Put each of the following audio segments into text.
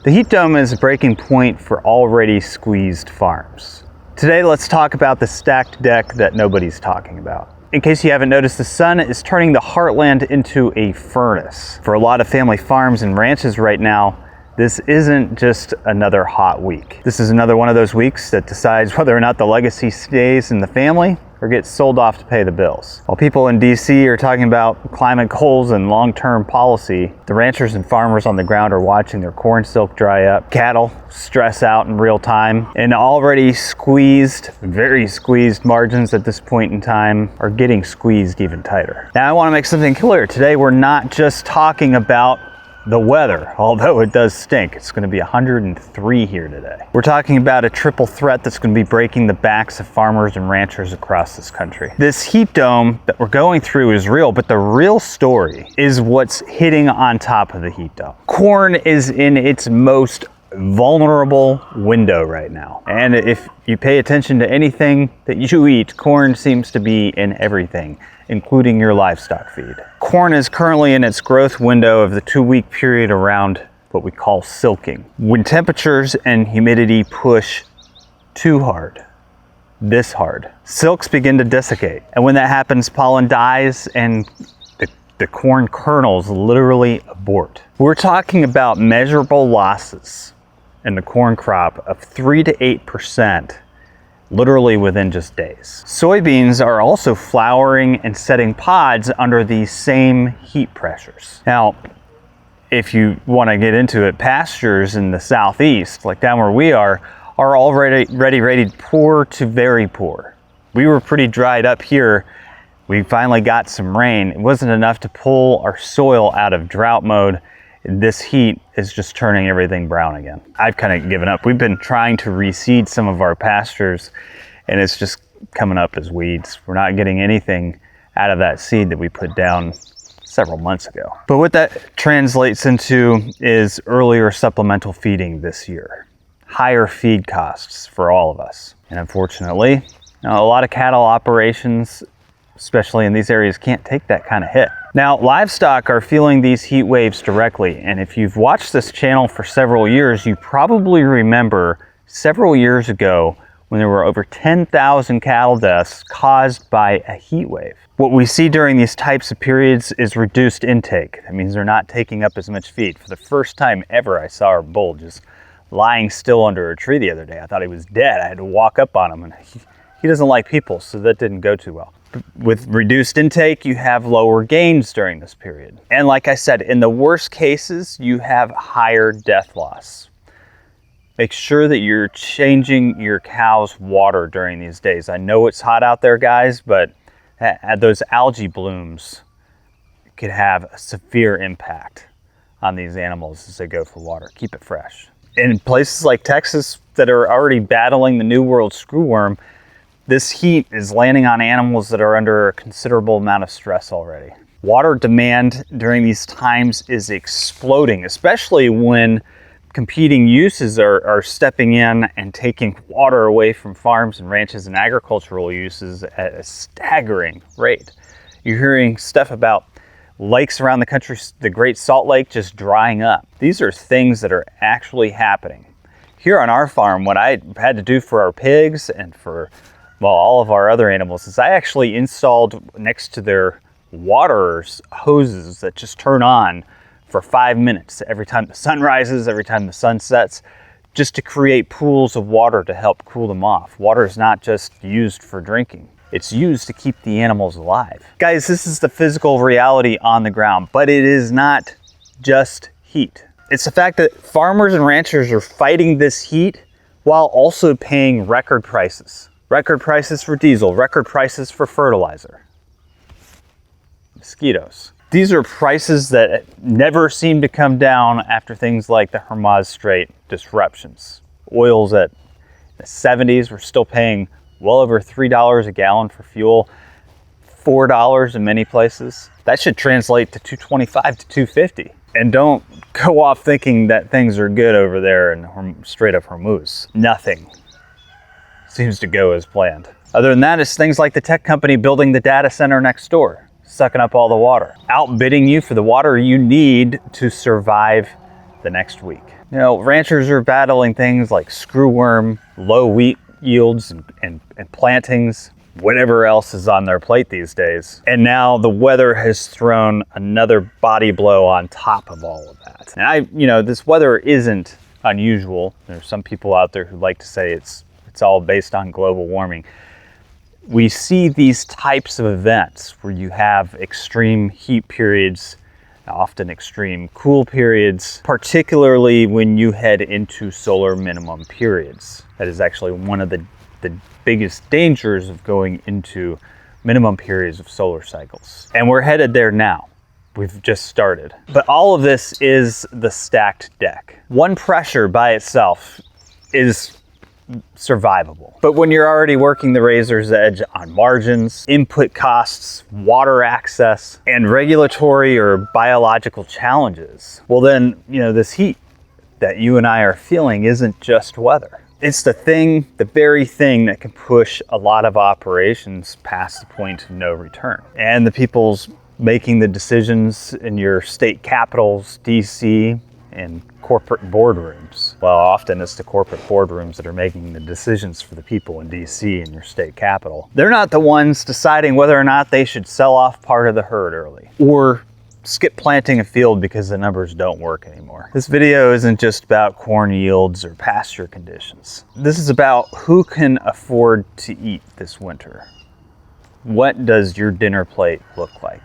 The heat dome is a breaking point for already squeezed farms. Today, let's talk about the stacked deck that nobody's talking about. In case you haven't noticed, the sun is turning the heartland into a furnace. For a lot of family farms and ranches right now, this isn't just another hot week. This is another one of those weeks that decides whether or not the legacy stays in the family or gets sold off to pay the bills. While people in DC are talking about climate goals and long-term policy, the ranchers and farmers on the ground are watching their corn silk dry up, cattle stress out in real time, and already squeezed, very squeezed margins at this point in time are getting squeezed even tighter. Now I want to make something clear. Today we're not just talking about the weather, although it does stink. It's going to be 103 here today. We're talking about a triple threat that's going to be breaking the backs of farmers and ranchers across this country. This heat dome that we're going through is real, but the real story is what's hitting on top of the heat dome. Corn is in its most vulnerable window right now. And if you pay attention to anything that you eat, corn seems to be in everything, including your livestock feed. Corn is currently in its growth window of the 2-week period around what we call silking. When temperatures and humidity push too hard, this hard, silks begin to desiccate. And when that happens, pollen dies and the corn kernels literally abort. We're talking about measurable losses in the corn crop of 3 to 8%, literally within just days. Soybeans are also flowering and setting pods under these same heat pressures. Now, if you want to get into it, pastures in the southeast, like down where we are already rated poor to very poor. We were pretty dried up here. We finally got some rain. It wasn't enough to pull our soil out of drought mode. This heat is just turning everything brown again. I've kind of given up. We've been trying to reseed some of our pastures and it's just coming up as weeds. We're not getting anything out of that seed that we put down several months ago. But what that translates into is earlier supplemental feeding this year. Higher feed costs for all of us. And unfortunately, a lot of cattle operations, especially in these areas, can't take that kind of hit. Now, livestock are feeling these heat waves directly, and if you've watched this channel for several years, you probably remember several years ago when there were over 10,000 cattle deaths caused by a heat wave. What we see during these types of periods is reduced intake. That means they're not taking up as much feed. For the first time ever, I saw our bull just lying still under a tree the other day. I thought he was dead. I had to walk up on him, and he doesn't like people, so that didn't go too well. With reduced intake, you have lower gains during this period. And like I said, in the worst cases, you have higher death loss. Make sure that you're changing your cow's water during these days. I know it's hot out there, guys, but those algae blooms could have a severe impact on these animals as they go for water. Keep it fresh. In places like Texas that are already battling the New World screwworm, this heat is landing on animals that are under a considerable amount of stress already. Water demand during these times is exploding, especially when competing uses are stepping in and taking water away from farms and ranches and agricultural uses at a staggering rate. You're hearing stuff about lakes around the country, the Great Salt Lake just drying up. These are things that are actually happening. Here on our farm, what I had to do for our pigs and for all of our other animals is I actually installed next to their water hoses that just turn on for 5 minutes every time the sun rises, every time the sun sets, just to create pools of water to help cool them off. Water is not just used for drinking. It's used to keep the animals alive. Guys, this is the physical reality on the ground, but it is not just heat. It's the fact that farmers and ranchers are fighting this heat while also paying record prices. Record prices for diesel, record prices for fertilizer. Mosquitoes. These are prices that never seem to come down after things like the Hormuz Strait disruptions. Oil's at the 70s, we're still paying well over $3 a gallon for fuel, $4 in many places. That should translate to $2.25 to $2.50. And don't go off thinking that things are good over there in the Strait of Hormuz. Nothing seems to go as planned. Other than that, it's things like the tech company building the data center next door, sucking up all the water, outbidding you for the water you need to survive the next week. You know, ranchers are battling things like screwworm, low wheat yields, and plantings, whatever else is on their plate these days. And now the weather has thrown another body blow on top of all of that. And this weather isn't unusual. There's some people out there who like to say it's all based on global warming. We see these types of events where you have extreme heat periods, often extreme cool periods, particularly when you head into solar minimum periods. That is actually one of the biggest dangers of going into minimum periods of solar cycles. And we're headed there now. We've just started. But all of this is the stacked deck. One pressure by itself is survivable. But when you're already working the razor's edge on margins, input costs, water access, and regulatory or biological challenges, well then, this heat that you and I are feeling isn't just weather. It's the very thing that can push a lot of operations past the point of no return. And the people's making the decisions in your state capitals, DC, and corporate boardrooms. Well, often it's the corporate boardrooms that are making the decisions for the people in DC and your state capital. They're not the ones deciding whether or not they should sell off part of the herd early or skip planting a field because the numbers don't work anymore. This video isn't just about corn yields or pasture conditions. This is about who can afford to eat this winter. What does your dinner plate look like?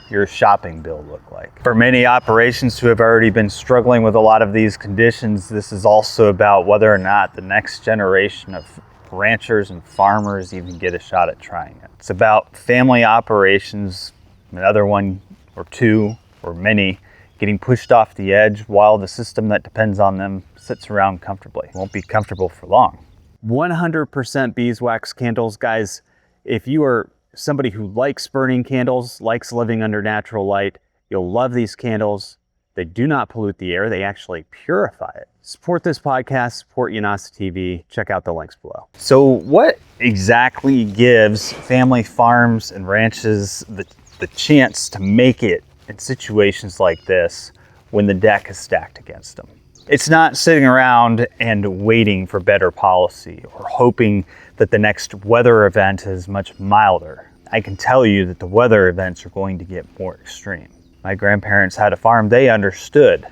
Your shopping bill look like? For many operations who have already been struggling with a lot of these conditions, this is also about whether or not the next generation of ranchers and farmers even get a shot at trying it. It's about family operations, another one or two or many getting pushed off the edge while the system that depends on them sits around comfortably. It won't be comfortable for long. 100% beeswax candles, guys. If you are somebody who likes burning candles, likes living under natural light, you'll love these candles. They do not pollute the air, they actually purify it. Support this podcast, support Yanasa TV, check out the links below. So what exactly gives family farms and ranches the chance to make it in situations like this when the deck is stacked against them? It's not sitting around and waiting for better policy or hoping that the next weather event is much milder. I can tell you that the weather events are going to get more extreme. My grandparents had a farm. They understood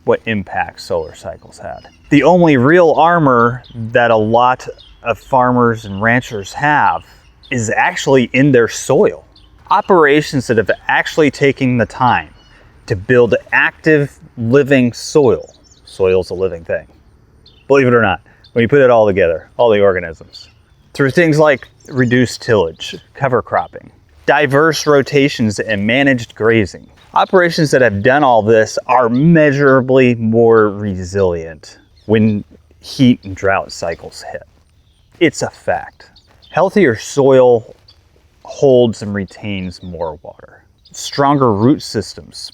what impact solar cycles had. The only real armor that a lot of farmers and ranchers have is actually in their soil. Operations that have actually taken the time to build active living soil. Soil's a living thing. Believe it or not, when you put it all together, all the organisms, through things like reduced tillage, cover cropping, diverse rotations, and managed grazing. Operations that have done all this are measurably more resilient when heat and drought cycles hit. It's a fact. Healthier soil holds and retains more water. Stronger root systems,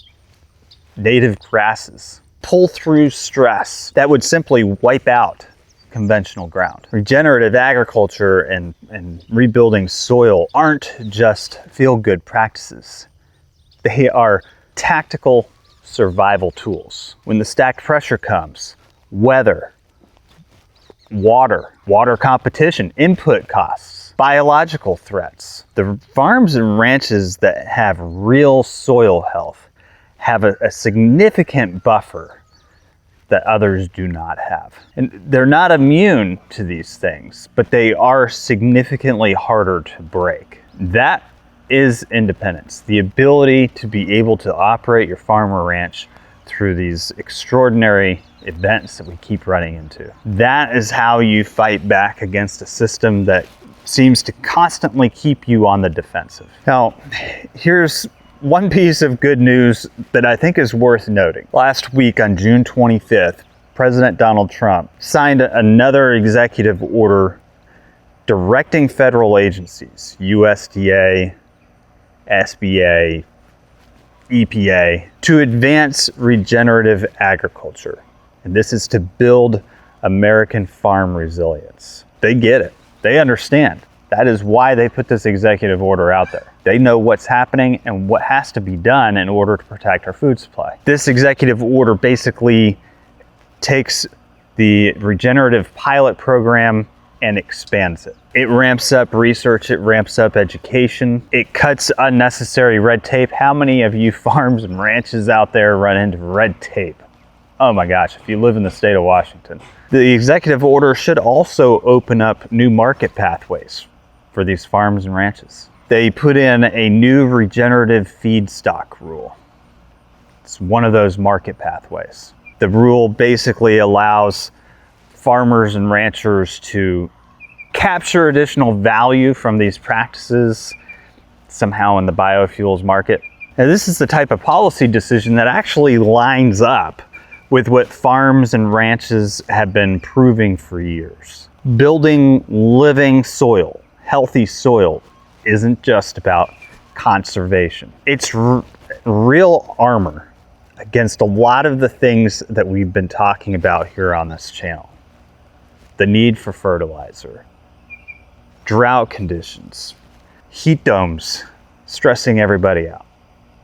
native grasses, pull through stress that would simply wipe out conventional ground. Regenerative agriculture and rebuilding soil aren't just feel-good practices. They are tactical survival tools. When the stacked pressure comes, weather, water competition, input costs, biological threats. The farms and ranches that have real soil health have a significant buffer that others do not have. And they're not immune to these things, but they are significantly harder to break. That is independence, the ability to be able to operate your farm or ranch through these extraordinary events that we keep running into. That is how you fight back against a system that seems to constantly keep you on the defensive. Now, here's one piece of good news that I think is worth noting. Last week on June 25th, President Donald Trump signed another executive order directing federal agencies, USDA, SBA, EPA, to advance regenerative agriculture. And this is to build American farm resilience. They get it. They understand. That is why they put this executive order out there. They know what's happening and what has to be done in order to protect our food supply. This executive order basically takes the regenerative pilot program and expands it. It ramps up research, it ramps up education, it cuts unnecessary red tape. How many of you farms and ranches out there run into red tape? Oh my gosh, if you live in the state of Washington. The executive order should also open up new market pathways for these farms and ranches. They put in a new regenerative feedstock rule. It's one of those market pathways. The rule basically allows farmers and ranchers to capture additional value from these practices somehow in the biofuels market. Now, this is the type of policy decision that actually lines up with what farms and ranches have been proving for years. Building living soil, healthy soil, isn't just about conservation. It's real armor against a lot of the things that we've been talking about here on this channel. The need for fertilizer, drought conditions, heat domes stressing everybody out,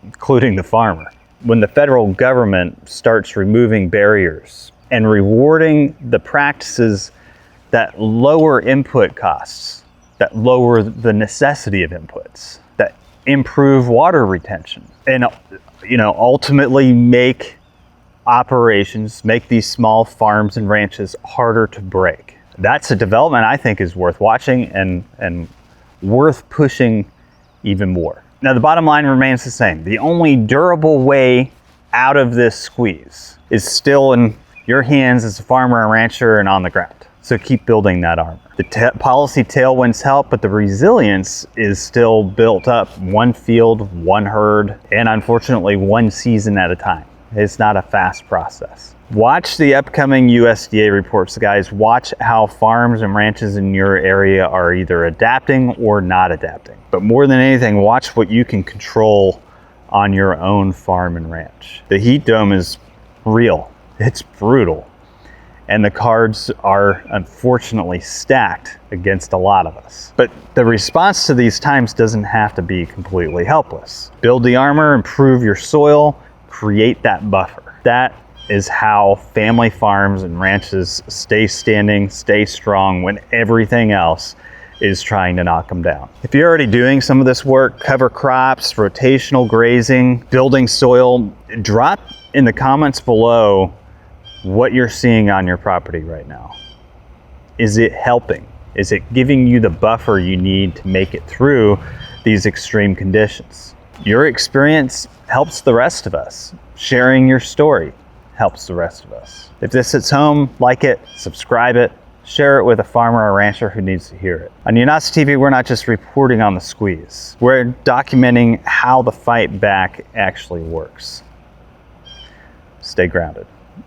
including the farmer. When the federal government starts removing barriers and rewarding the practices that lower input costs, that lower the necessity of inputs, that improve water retention, and ultimately make operations, make these small farms and ranches harder to break. That's a development I think is worth watching and worth pushing even more. Now, the bottom line remains the same. The only durable way out of this squeeze is still in your hands as a farmer and rancher and on the ground. So keep building that armor. The policy tailwinds help, but the resilience is still built up one field, one herd, and unfortunately one season at a time. It's not a fast process. Watch the upcoming USDA reports, guys. Watch how farms and ranches in your area are either adapting or not adapting. But more than anything, watch what you can control on your own farm and ranch. The heat dome is real. It's brutal. And the cards are unfortunately stacked against a lot of us. But the response to these times doesn't have to be completely helpless. Build the armor, improve your soil, create that buffer. That is how family farms and ranches stay standing, stay strong when everything else is trying to knock them down. If you're already doing some of this work, cover crops, rotational grazing, building soil, drop in the comments below what you're seeing on your property right now. Is it helping? Is it giving you the buffer you need to make it through these extreme conditions? Your experience helps the rest of us. Sharing your story helps the rest of us. If this hits home, like it, subscribe it, share it with a farmer or rancher who needs to hear it. On Yanasa TV, we're not just reporting on the squeeze. We're documenting how the fight back actually works. Stay grounded.